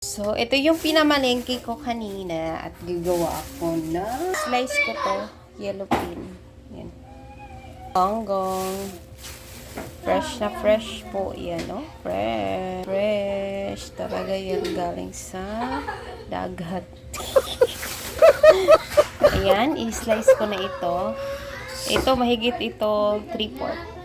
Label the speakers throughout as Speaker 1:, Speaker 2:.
Speaker 1: So, ito yung pinamalengke ko kanina at gagawa ako na slice ko to, yellow pin. Yan. Gonggong. Fresh na fresh po yan, no? Fresh. Fresh. Talaga yan galing sa dagat. Ayan, i-slice ko na ito. Ito, mahigit ito, 3/4.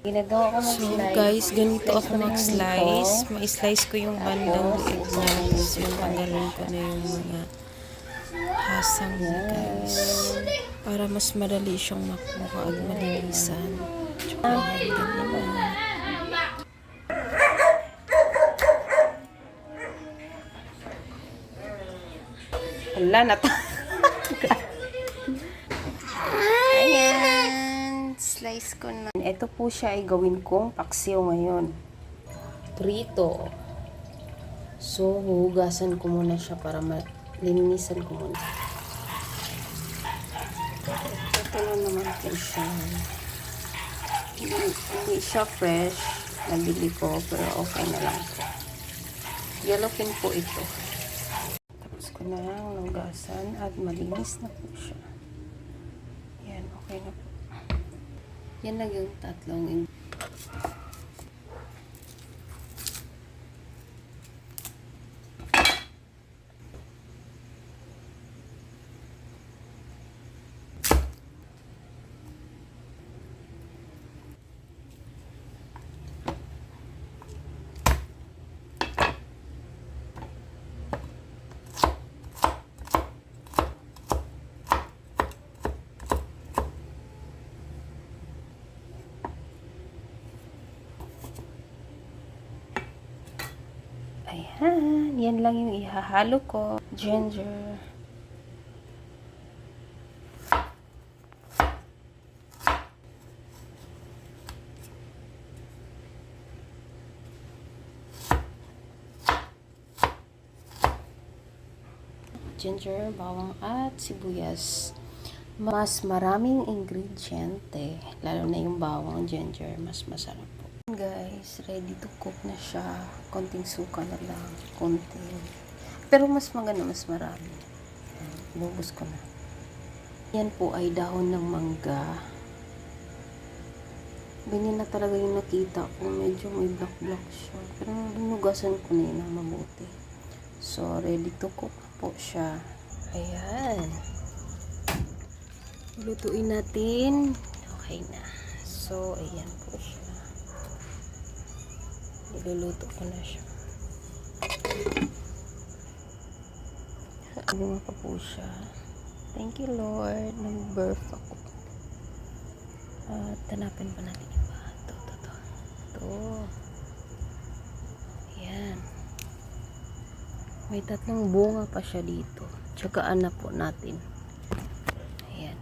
Speaker 1: Ginagawa ko mag-slice.
Speaker 2: So guys, ganito ako mag-slice. Ma-slice ko yung bandang liig niya. Tapos yung tanggalin ko na yung mga hasang niya, guys. Para mas madali siyang makuha at malinisan. Tsaka ganyan.
Speaker 1: Wala na to. Ayan. Slice ko na. Ito po siya ay gawin kong paksiw ngayon. Prito. So, huhugasan ko muna siya para malinisan ko muna. Ito na naman po siya. Hindi siya fresh. Nabili ko, pero okay na lang po. Yellow pin po ito. Tapos ko na lang hugasan at malinis na po siya. Yan, okay na po. Yan lang yung tatlong Ayan, yan lang yung ihahalo ko. Ginger. Ginger, bawang at sibuyas. Mas maraming ingrediente, lalo na yung bawang, ginger, mas masarap po. Guys, ready to cook na siya. Konting suka na lang, konting. Pero mas maganda, mas marami. Lubos ko na. Yan po ay dahon ng mangga. Ganyan na talaga yung nakita ko. Medyo may black siya. Pero binugasan ko na yun ng mabuti. So, ready to cook po siya. Ayan. Lutuin natin. Okay na. So, ayan po siya. Iluluto ko na siya. Lima pa po siya. Thank you, Lord. Nag-birth ako. At hanapin pa natin iba. Ito. Ayan. May 3 bunga pa siya dito. Tsagaan na po natin. Ayan.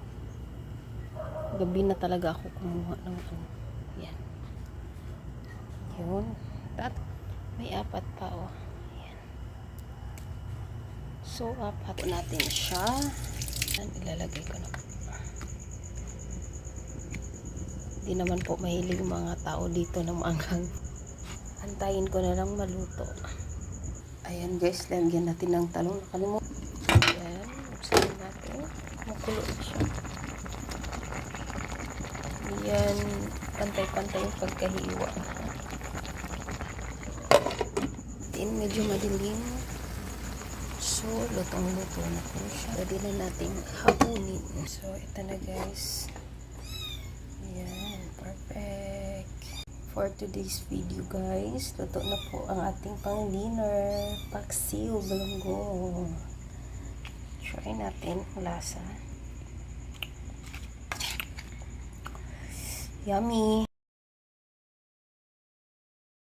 Speaker 1: Gabi na talaga ako kumuha ng ano. Ayan. Yun. May 4 pa, oh. Ayan. So, 4 natin siya. Ayan, ilalagay ko na po. Hindi naman po mahilig mga tao dito na maanghang. Antayin ko na lang maluto. Ayan guys, lagyan natin ng talong. Nakalimutan. Ayan, buksan natin. Makulo siya. Ayan, pantay-pantay yung pagkahiwa. Medyo madilim. So, lutong-luto na po siya. Pwede na natin hapunin. So, ito na guys. Ayan, perfect. For today's video guys, luto na po ang ating pang dinner. Paksiw, balunggo. Try natin ang lasa. Yummy!